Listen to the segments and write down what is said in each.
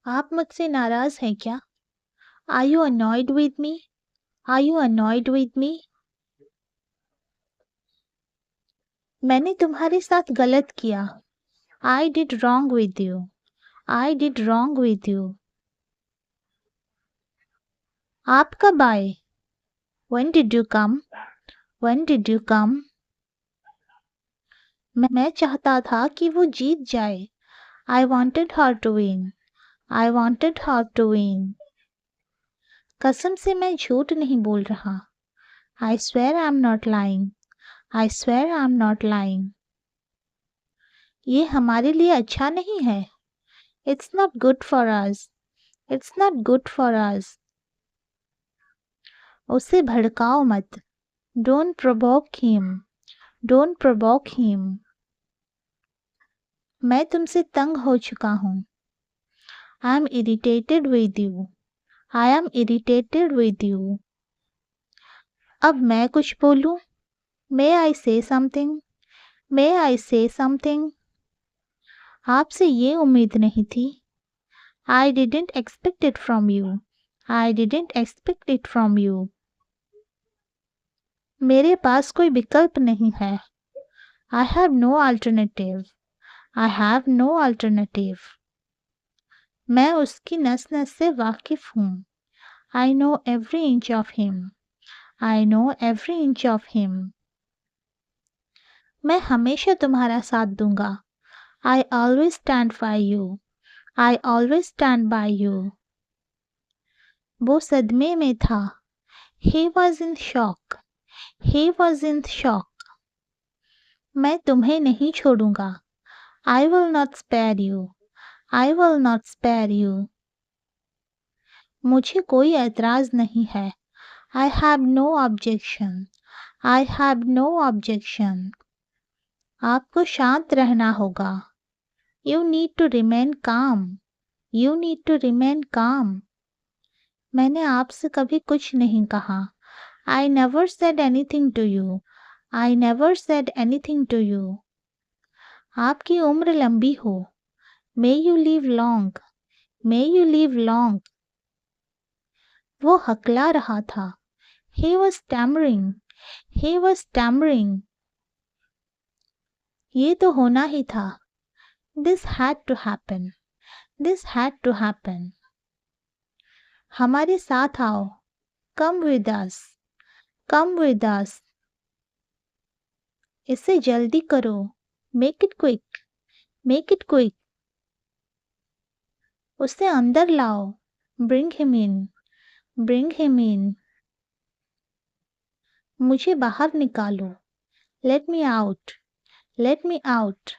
आप मुझसे नाराज हैं क्या? Are you annoyed with me? Are you annoyed with me? मैंने तुम्हारे साथ गलत किया। I did wrong with you. I did wrong with you. आप कब आए? When did you come? When did you come? मैं चाहता था कि वो जीत जाए। I wanted her to win. I wanted her to win. कसम से मैं झूठ नहीं बोल रहा। I swear I am not lying. I swear I am not lying. ये हमारे लिए अच्छा नहीं है। It's not good for us. It's not good for us. उसे भड़काओ मत। Don't provoke him. Don't provoke him. मैं तुमसे तंग हो चुका हूँ। I am irritated with you. I am irritated with you. अब मैं कुछ बोलूं? मे आई से समथिंग? मे आई से समथिंग? आपसे ये उम्मीद नहीं थी। I didn't expect it from you. I didn't expect it from you. मेरे पास कोई विकल्प नहीं है। I have no alternative. I have no alternative. मैं उसकी नस नस से वाकिफ हूँ। I know every inch of him. I know every inch of him. मैं हमेशा तुम्हारा साथ दूंगा। I always stand by you. I always stand by you. वो सदमे में था। He was in shock. He was in shock. मैं तुम्हें नहीं छोड़ूंगा। I will not spare you. I will not spare you. मुझे कोई एतराज़ नहीं है। I have no objection. I have no objection. आपको शांत रहना होगा। You need to remain calm. You need to remain calm. मैंने आपसे कभी कुछ नहीं कहा। I never said anything to you. I never said anything to you. आपकी उम्र लंबी हो। May you live long. May you live long. वो हकला रहा था। He was stammering. He was stammering. ये तो होना ही था। This had to happen. This had to happen. हमारे साथ आओ। Come with us. Come with us. इसे जल्दी करो। Make it quick. Make it quick. उसे अंदर लाओ। Bring him in. Bring him in. मुझे बाहर निकालो। Let me out. Let me out.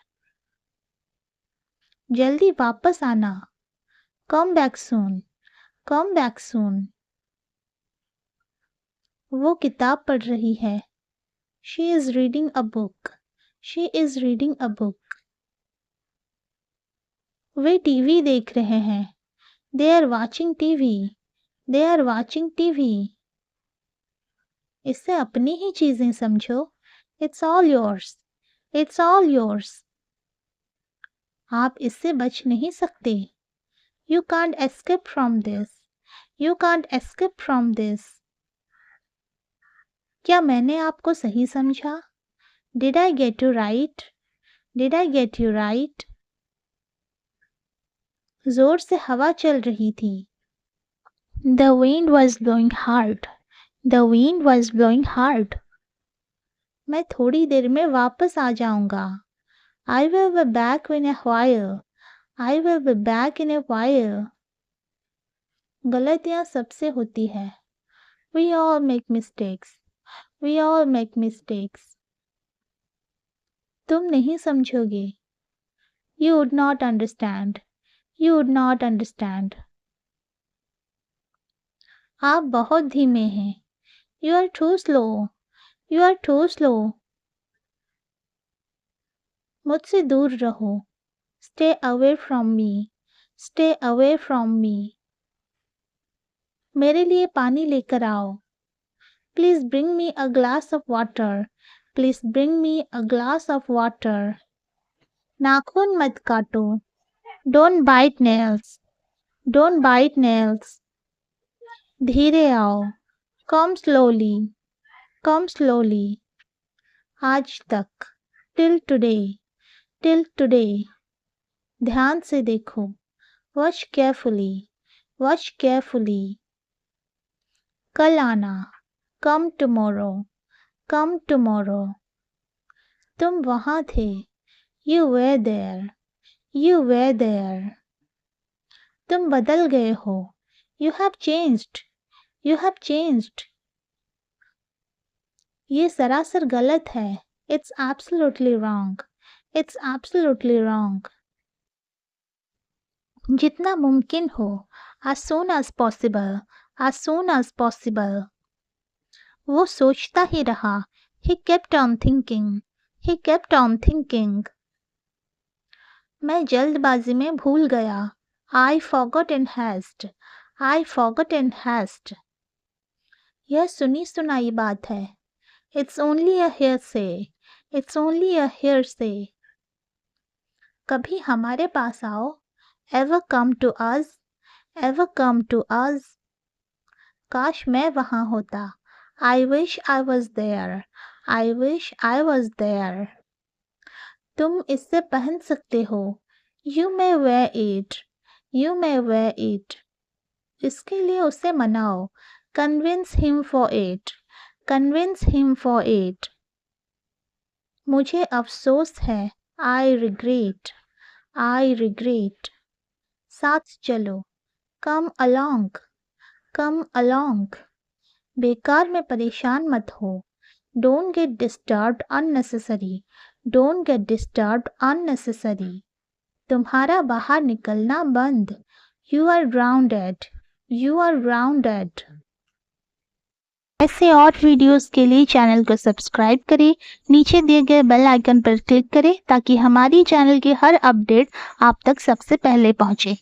जल्दी वापस आना। Come back soon. Come back soon. वो किताब पढ़ रही है। She is reading a book. She is reading a book. Way TV देख रहे हैं। They are watching TV. They are watching TV. इससे अपनी ही चीजें समझो। It's all yours. It's all yours. आप इससे बच नहीं सकते। You can't escape from this. You can't escape from this. क्या मैंने आपको सही समझा? Did I get you right? Did I get you right? जोर से हवा चल रही थी। The wind was blowing hard. The wind was blowing hard. मैं थोड़ी देर में वापस आ जाऊंगा। I will be back in a while. I will be back in a while. गलतियाँ सबसे होती है। We all make mistakes. We all make mistakes. तुम नहीं समझोगे। You would not understand. You would not understand. आप बहुत धीमे हैं। You are too slow. You are too slow. मुझसे दूर रहो। Stay away from me. Stay away from me. मेरे लिए पानी लेकर आओ। Please bring me a glass of water. Please bring me a glass of water. नाखून मत काटो। Don't bite nails. Don't bite nails. धीरे आओ. Come slowly. Come slowly. आज तक. Till today. Till today. ध्यान से देखो. Watch carefully. Watch carefully. कल आना. Come tomorrow. Come tomorrow. तुम वहाँ थे. You were there. You were there. तुम बदल गए हो. You have changed. You have changed. ये सरासर गलत है. It's absolutely wrong. It's absolutely wrong. जितना मुमकिन हो. As soon as possible. As soon as possible. वो सोचता ही रहा. He kept on thinking. He kept on thinking. मैं जल्दबाजी में भूल गया. I forgot in haste. I forgot in haste. यह सुनी सुनाई बात है. It's only a hearsay. It's only a hearsay. कभी हमारे पास आओ. Ever come to us. Ever come to us. काश मैं वहाँ होता. I wish I was there. I wish I was there. तुम इससे पहन सकते हो. You may wear it. You may wear it. इसके लिए उसे मनाओ. Convince him for it. Convince him for it. मुझे अफसोस है. I regret. I regret. साथ चलो. Come along. Come along. बेकार में परेशान मत हो. Don't get disturbed unnecessary. Don't get disturbed unnecessary. तुम्हारा बाहर निकलना बंद. You are grounded. You are grounded. ऐसे और वीडियोस के लिए चैनल को सब्सक्राइब करें. नीचे दिए गए बेल आइकन पर क्लिक करें ताकि हमारी चैनल की हर अपडेट आप तक सबसे पहले पहुंचे.